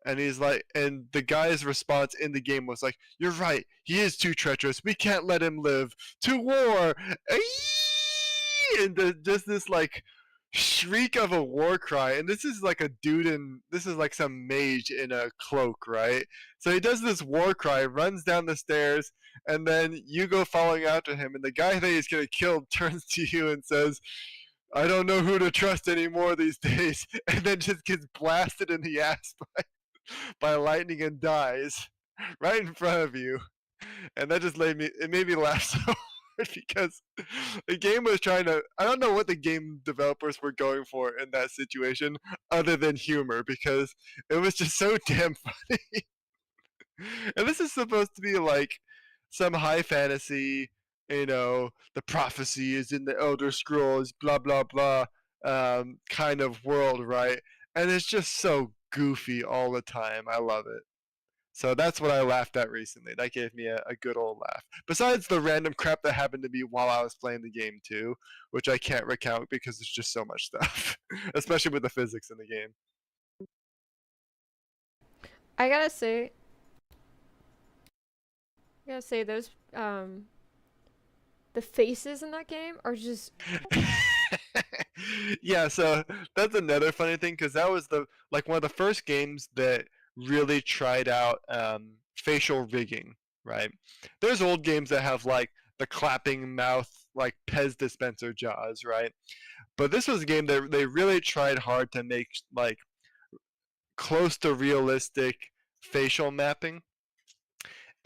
And he's like, and the guy's response in the game was like, "You're right. He is too treacherous. We can't let him live. To war!" And just this shriek of a war cry. And this is like a dude this is like some mage in a cloak, right? So he does this war cry, runs down the stairs, and then you go following after him. And the guy that he's gonna kill turns to you and says, "I don't know who to trust anymore these days," and then just gets blasted in the ass by lightning and dies right in front of you. And that just made me laugh so hard because the game was trying to, I don't know what the game developers were going for in that situation other than humor, because it was just so damn funny. And this is supposed to be like some high fantasy, the prophecy is in the Elder Scrolls, blah blah blah, kind of world, right? And it's just so goofy all the time. I love it. So that's what I laughed at recently. That gave me a good old laugh. Besides the random crap that happened to me while I was playing the game too, which I can't recount because there's just so much stuff, especially with the physics in the game. I gotta say, I gotta say those the faces in that game are just Yeah, so that's another funny thing because that was the like one of the first games that really tried out facial rigging, right? There's old games that have like the clapping mouth, like Pez dispenser jaws, right? But this was a game that they really tried hard to make like close to realistic facial mapping.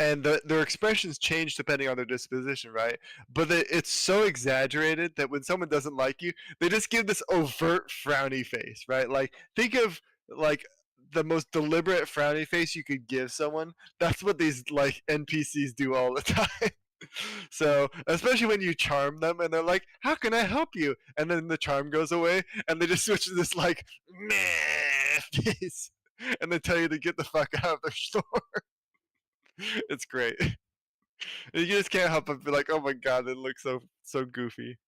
And their expressions change depending on their disposition, right? But it's so exaggerated that when someone doesn't like you, they just give this overt frowny face, right? Like think of like the most deliberate frowny face you could give someone. That's what these like NPCs do all the time. So especially when you charm them and they're like, "How can I help you?" And then the charm goes away and they just switch to this like meh face, and they tell you to get the fuck out of their store. It's great. You just can't help but be like, "Oh my god, it looks so goofy."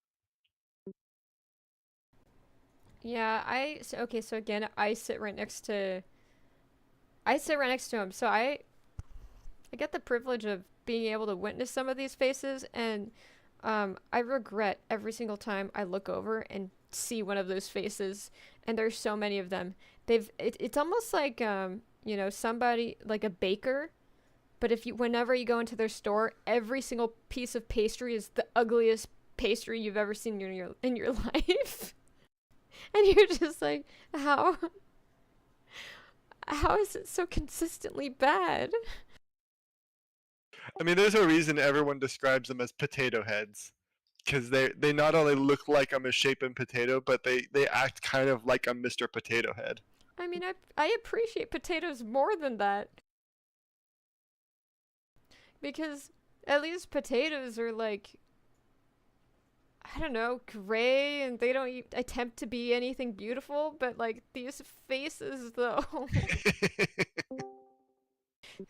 yeah. Okay. So again, I sit right next to him. So I get the privilege of being able to witness some of these faces, and I regret every single time I look over and see one of those faces. And there's so many of them. It's almost like you know, somebody like a baker. But if you, whenever you go into their store, every single piece of pastry is the ugliest pastry you've ever seen in your life, and you're just like, how is it so consistently bad? I mean, there's a reason everyone describes them as potato heads, because they not only look like a misshapen potato, but they act kind of like a Mr. Potato Head. I mean, I appreciate potatoes more than that, because at least potatoes are like, I don't know, gray, and they don't attempt to be anything beautiful. But like these faces, though,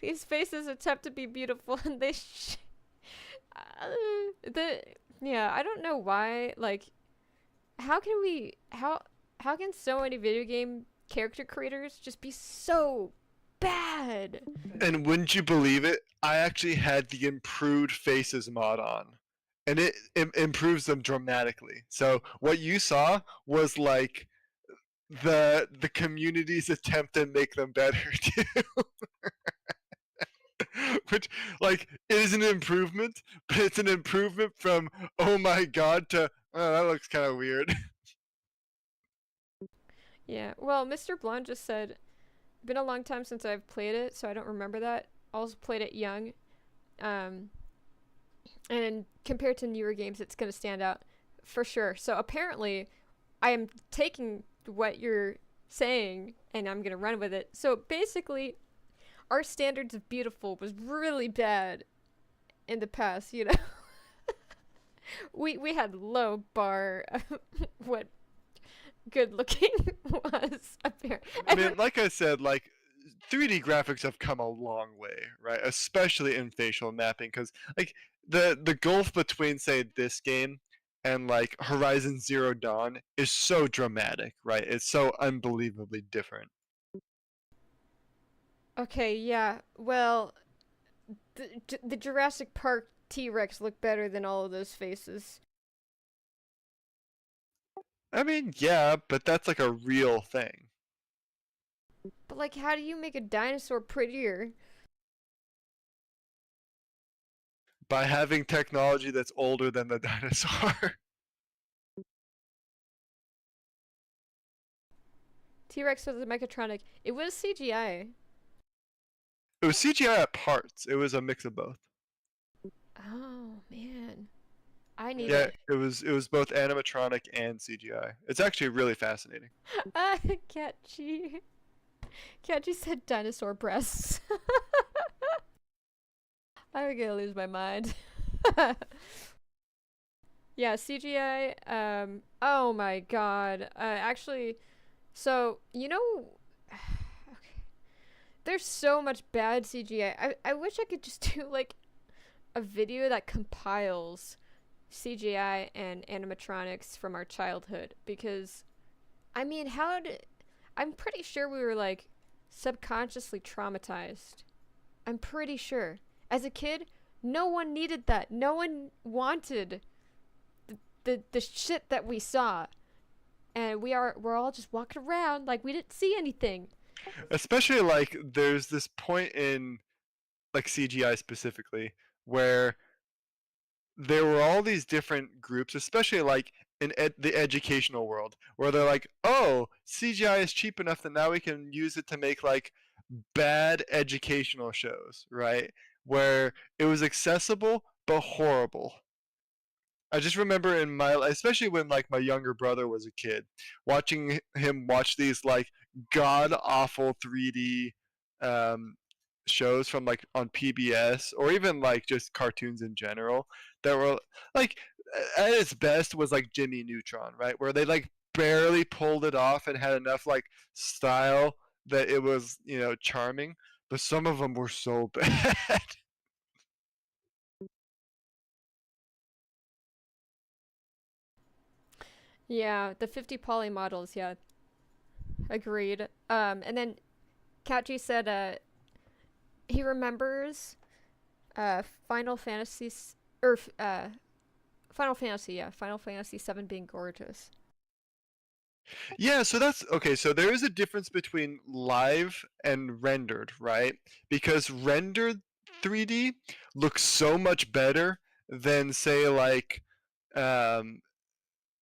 these faces attempt to be beautiful, and the yeah, I don't know why. Like, how can we how can so many video game character creators just be so bad? And wouldn't you believe it? I actually had the improved faces mod on, and it improves them dramatically. So what you saw was like the community's attempt to make them better too. Which like it is an improvement, but it's an improvement from oh my god to oh, that looks kind of weird. Yeah. Well, Mr. Blonde just said, been a long time since I've played it, so I don't remember that. Also played it young. And compared to newer games, it's going to stand out for sure. So apparently, I am taking what you're saying and I'm going to run with it. So basically, our standards of beautiful was really bad in the past, you know. We had low bar of what good looking was apparent. I mean, like I said, like 3D graphics have come a long way, right? Especially in facial mapping, because like the gulf between say this game and like Horizon Zero Dawn is so dramatic, right? It's so unbelievably different. Okay, yeah. Well, the Jurassic Park T-Rex looked better than all of those faces. I mean, yeah, but that's like a real thing. But like, how do you make a dinosaur prettier? By having technology that's older than the dinosaur. T-Rex was a mechatronic. It was CGI. It was CGI at parts. It was a mix of both. Oh man, I need Yeah, it. it was both animatronic and CGI. It's actually really fascinating. Catchy. Catchy said dinosaur breasts. I'm gonna lose my mind. Yeah, CGI. Oh my god. Actually, so you know, okay. There's so much bad CGI. I wish I could just do like a video that compiles CGI and animatronics from our childhood, because I mean, I'm pretty sure we were like subconsciously traumatized. I'm pretty sure. As a kid, No one needed that. No one wanted the shit that we saw. And we're all just walking around like we didn't see anything. Especially like there's this point in like CGI specifically where there were all these different groups, especially like in the educational world, where they're like, "Oh, CGI is cheap enough that now we can use it to make like bad educational shows," right? Where it was accessible but horrible. I just remember in my, especially when like my younger brother was a kid, watching him watch these like god awful 3D um, shows from like on PBS or even like just cartoons in general that were like at its best was like Jimmy Neutron, right? Where they like barely pulled it off and had enough like style that it was, charming, but some of them were so bad. Yeah, the 50 poly models, yeah. Agreed. And then Katji said he remembers Final Fantasy or Final Fantasy, yeah, Final Fantasy 7 being gorgeous. Yeah, so that's okay. So there is a difference between live and rendered, right? Because rendered 3D looks so much better than say like um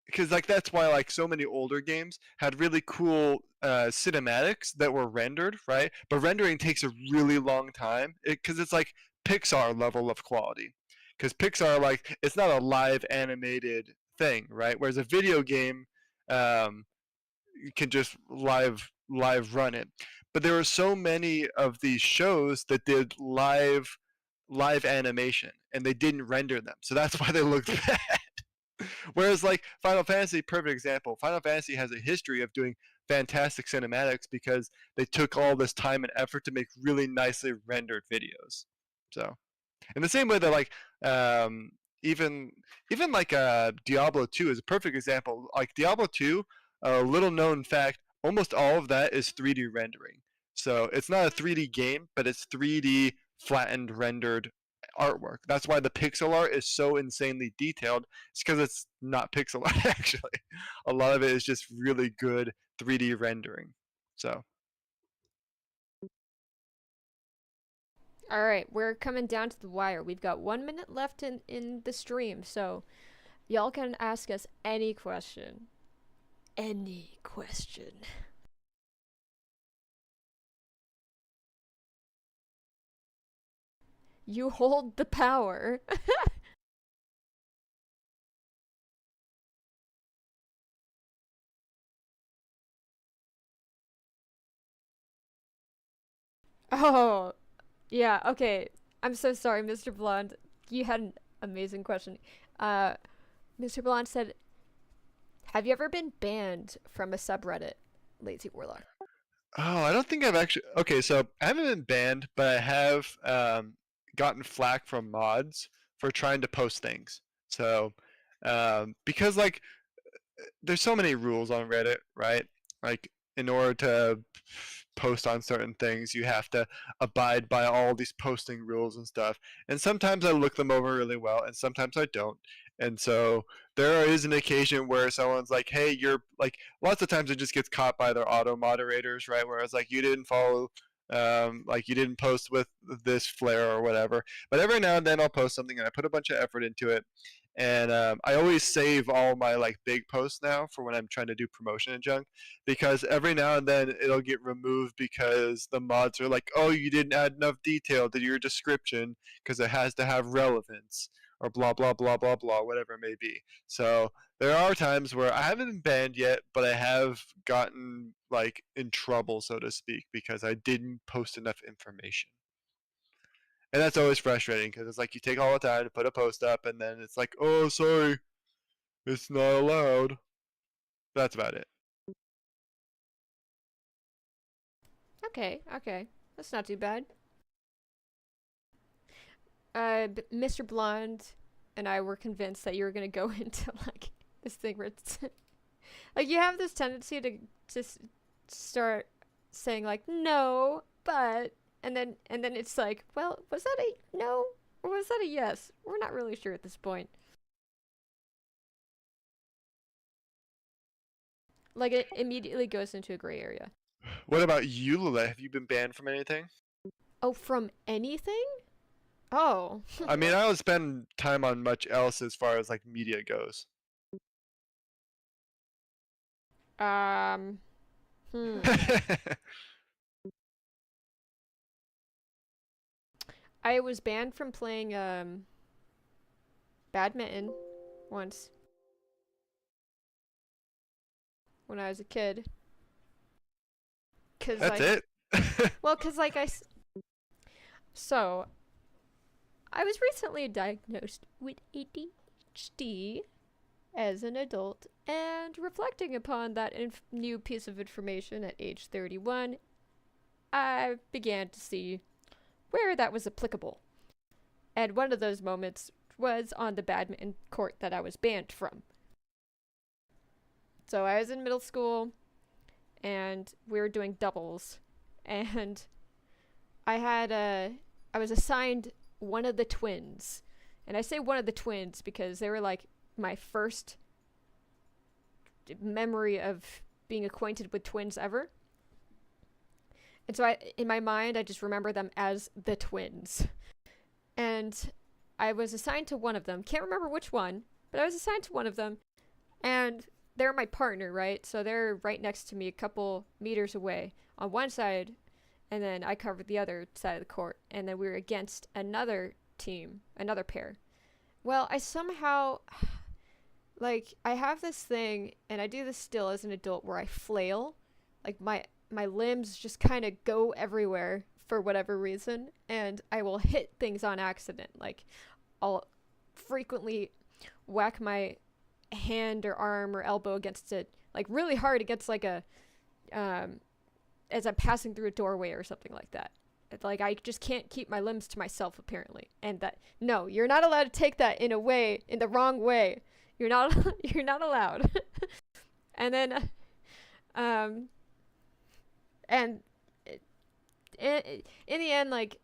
because like that's why like so many older games had really cool cinematics that were rendered, right? But rendering takes a really long time because it's like Pixar level of quality. Because Pixar like it's not a live animated thing, right? Whereas a video game um, you can just live run it. But there were so many of these shows that did live animation and they didn't render them. So that's why they looked bad. Whereas like Final Fantasy, perfect example. Final Fantasy has a history of doing fantastic cinematics because they took all this time and effort to make really nicely rendered videos. So in the same way that like um, even even like Diablo 2 is a perfect example. Like Diablo 2, a little known fact, almost all of that is 3D rendering. So it's not a 3D game, but it's 3D flattened rendered artwork. That's why the pixel art is so insanely detailed. It's because it's not pixel art actually. A lot of it is just really good 3D rendering. So All right, we're coming down to the wire. We've got 1 minute left in the stream, so y'all can ask us any question. Any question. You hold the power. Oh, yeah, okay. I'm so sorry, Mr. Blonde. You had an amazing question. Uh, Mr. Blonde said, have you ever been banned from a subreddit, Lazy Warlock? Oh, I don't think I've actually. Okay, so I haven't been banned, but I have gotten flack from mods for trying to post things. So, because like there's so many rules on Reddit, right? Like in order to post on certain things, you have to abide by all these posting rules and stuff. And sometimes I look them over really well, and sometimes I don't. And so there is an occasion where someone's like, "Hey, you're like," lots of times it just gets caught by their auto moderators, right? Where it's like, "You didn't follow." Like you didn't post with this flare or whatever, but every now and then I'll post something and I put a bunch of effort into it, and I always save all my like big posts now for when I'm trying to do promotion and junk, because every now and then it'll get removed because the mods are like, oh, you didn't add enough detail to your description because it has to have relevance or blah blah blah blah blah, whatever it may be. So there are times where I haven't been banned yet, but I have gotten like in trouble, so to speak, because I didn't post enough information. And that's always frustrating because it's like you take all the time to put a post up and then it's like, oh, sorry, it's not allowed. That's about it. Okay, okay. That's not too bad. Mr. Blonde and I were convinced that you were gonna go into like this thing where it's like you have this tendency to just start saying like no, but and then it's like, well, was that a no? Or was that a yes? We're not really sure at this point. Like, it immediately goes into a gray area. What about you, Lilith? Have you been banned from anything? Oh, from anything? Oh. I mean, I don't spend time on much else as far as like media goes. Hmm. I was banned from playing, badminton once. When I was a kid. Cause, That's like, it. well, cause, like, so, I was recently diagnosed with ADHD as an adult, and reflecting upon that new piece of information at age 31, I began to see where that was applicable. And one of those moments was on the badminton court that I was banned from. So I was in middle school, and we were doing doubles, and I was assigned one of the twins. And I say one of the twins because they were like my first memory of being acquainted with twins ever. And so in my mind, I just remember them as the twins. And I was assigned to one of them. Can't remember which one, but I was assigned to one of them. And they're my partner, right? So they're right next to me, a couple meters away on one side, and then I covered the other side of the court. And then we were against another team, another pair. Well, I somehow, like, I have this thing, and I do this still as an adult, where I flail. Like, my limbs just kind of go everywhere for whatever reason, and I will hit things on accident. Like, I'll frequently whack my hand or arm or elbow against it, like, really hard against, like, a, as I'm passing through a doorway or something like that. It's like, I just can't keep my limbs to myself, apparently. And that, no, you're not allowed to take that in the wrong way. You're not allowed. And then, and in the end, like,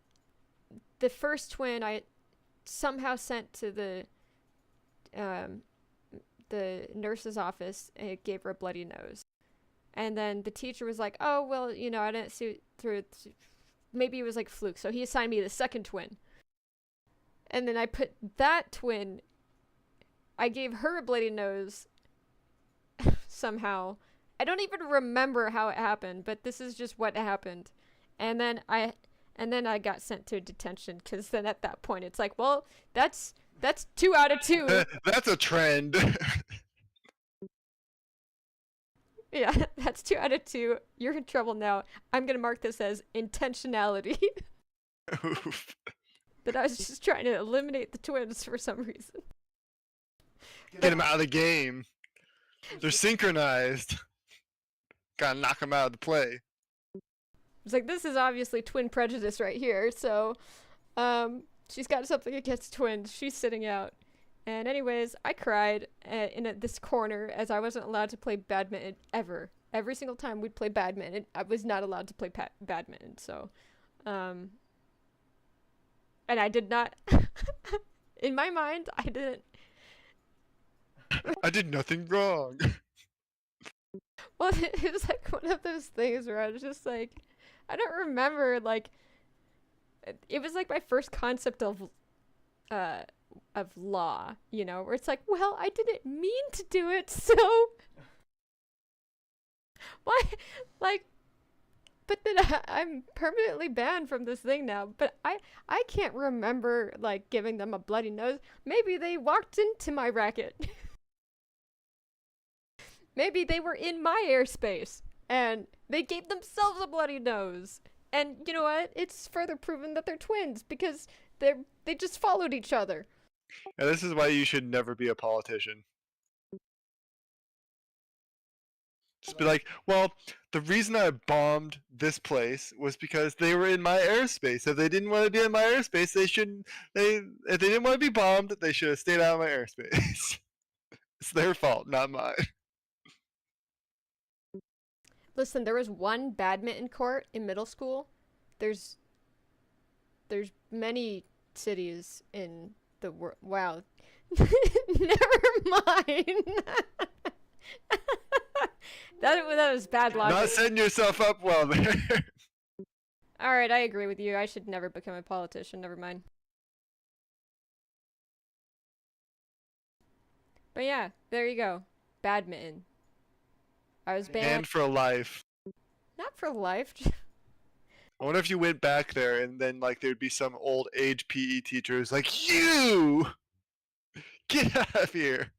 the first twin I somehow sent to the nurse's office, and it gave her a bloody nose. And then the teacher was like, oh, well, I didn't see through it. Maybe it was like fluke. So he assigned me the second twin. And then I put that twin, I gave her a bloody nose somehow. I don't even remember how it happened, but this is just what happened. And then I got sent to detention, because then at that point it's like, well, that's 2 out of 2. That's a trend. Yeah, that's 2 out of 2. You're in trouble now. I'm gonna mark this as intentionality. Oof. That I was just trying to eliminate the twins for some reason. Get them out of the game. They're synchronized. Gotta knock them out of the play. It's like, this is obviously twin prejudice right here, so, she's got something against twins. She's sitting out. And anyways, I cried in this corner, as I wasn't allowed to play badminton ever. Every single time we'd play badminton, I was not allowed to play badminton, so, and I did not, in my mind, I didn't. I did nothing wrong. Well, it was like one of those things where I was just like, I don't remember, like, it was like my first concept of law, where it's like, well, I didn't mean to do it, so why, like, but then I'm permanently banned from this thing now. But I can't remember, like, giving them a bloody nose. Maybe they walked into my racket. Maybe they were in my airspace and they gave themselves a bloody nose. And you know what? It's further proven that they're twins, because they just followed each other. And this is why you should never be a politician. Just be like, well, the reason I bombed this place was because they were in my airspace. If they didn't want to be in my airspace, if they didn't want to be bombed, they should have stayed out of my airspace. It's their fault, not mine. Listen, there was one badminton court in middle school. There's many cities in the world. Wow. Never mind. that was bad logic. Not setting yourself up well there. Alright, I agree with you. I should never become a politician. Never mind. But yeah, there you go. Badminton. I was banned. And for life. Not for life. I wonder if you went back there and then like there'd be some old age PE teacher who's like, "You get out of here!"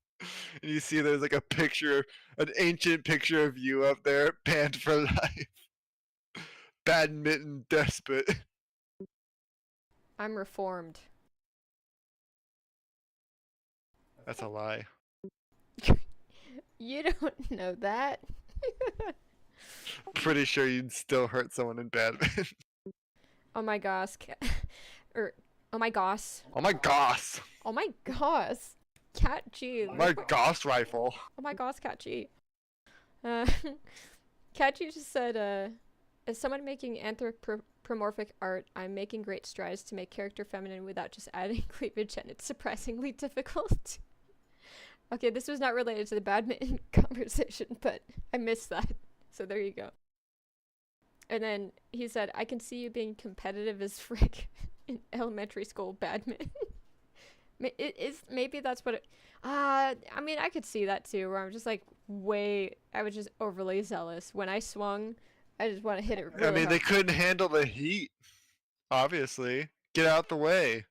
And you see there's like a picture, an ancient picture of you up there, banned for life. Badminton despot. I'm reformed. That's a lie. You don't know that. Pretty sure you'd still hurt someone in badminton. Oh my gosh. Oh my gosh. Oh my gosh! Oh my gosh. Cat G. Oh my gosh rifle. Oh my gosh, Cat G. Cat G just said, as someone making anthropomorphic art, I'm making great strides to make character feminine without just adding cleavage, and it's surprisingly difficult. Okay, this was not related to the badminton conversation, but I missed that. So there you go. And then he said, I can see you being competitive as frick in elementary school badminton. Maybe that's what it... I mean, I could see that too, where I'm just like I was just overly zealous. When I swung, I just want to hit it really I mean, they hard. couldn't handle the heat. Obviously. Get out the way.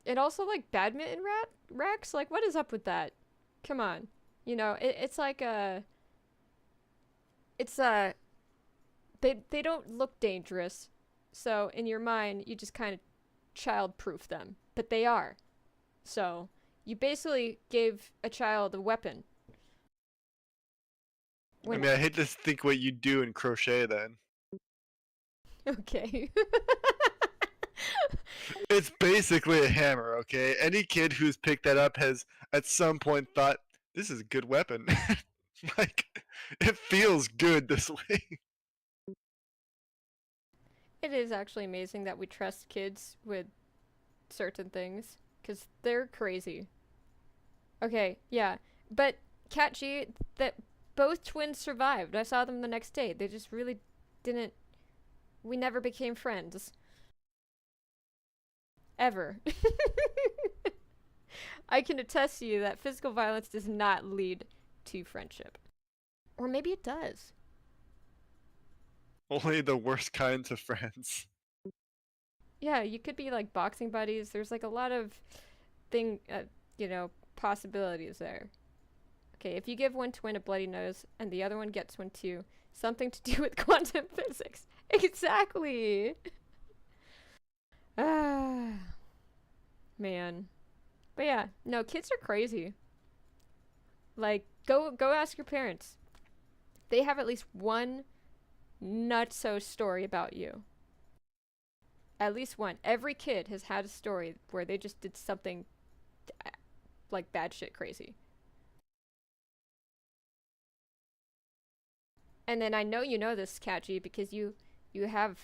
And also, like, badminton racks? Like, what is up with that? Come on. You know, it's like they don't look dangerous. So, in your mind, you just kind of child-proof them. But they are. So, you basically gave a child a weapon. I mean, I hate to think what you do in crochet then. Okay. It's basically a hammer, okay? Any kid who's picked that up has at some point thought, this is a good weapon. Like, it feels good this way. It is actually amazing that we trust kids with certain things, because they're crazy. Okay, yeah. But Cat G, that both twins survived. I saw them the next day. They just really didn't... We never became friends. Ever. I can attest to you that physical violence does not lead to friendship. Or maybe it does. Only the worst kinds of friends. Yeah, you could be like boxing buddies. There's like a lot of possibilities there. Okay, if you give one twin a bloody nose and the other one gets one too, something to do with quantum physics. Exactly. Ah, man. But yeah, no, kids are crazy. Like, go ask your parents. They have at least one nutso story about you. At least one. Every kid has had a story where they just did something like bad shit crazy. And then I know you know this, Catchy, because you have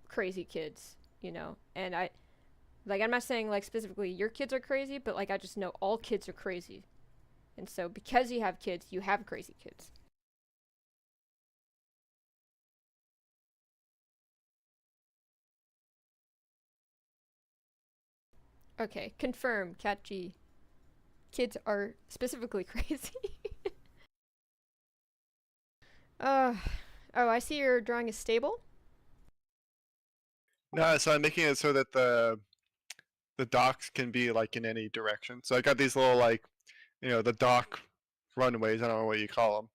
crazy kids, you know. And I'm not saying like specifically your kids are crazy, but like I just know all kids are crazy. And so because you have kids, you have crazy kids. Okay, confirm, Cat G. Kids are specifically crazy. Oh, I see you're drawing a stable? No, so I'm making it so that the docks can be like in any direction. So I got these little like, the dock runways. I don't know what you call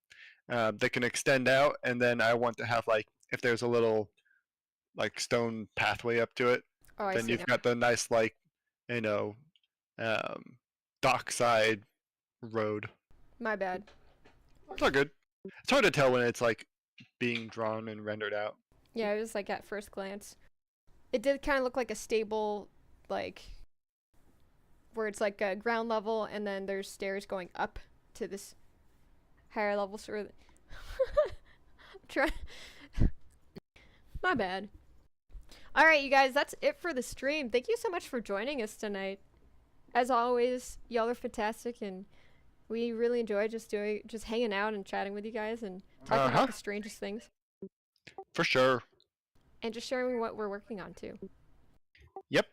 them. That can extend out, and then I want to have like if there's a little like stone pathway up to it, Oh, I then see you've now. got the nice like dockside road. My bad. It's all good. It's hard to tell when it's like being drawn and rendered out. Yeah, it was like at first glance. It did kind of look like a stable, like, where it's like a ground level and then there's stairs going up to this higher level sort of. My bad. All right, you guys, that's it for the stream. Thank you so much for joining us tonight. As always, y'all are fantastic, and we really enjoy just hanging out and chatting with you guys and talking about the strangest things For sure. and just sharing what we're working on too. Yep.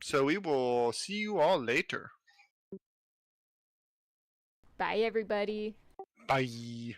So we will see you all later. Bye, everybody. Bye.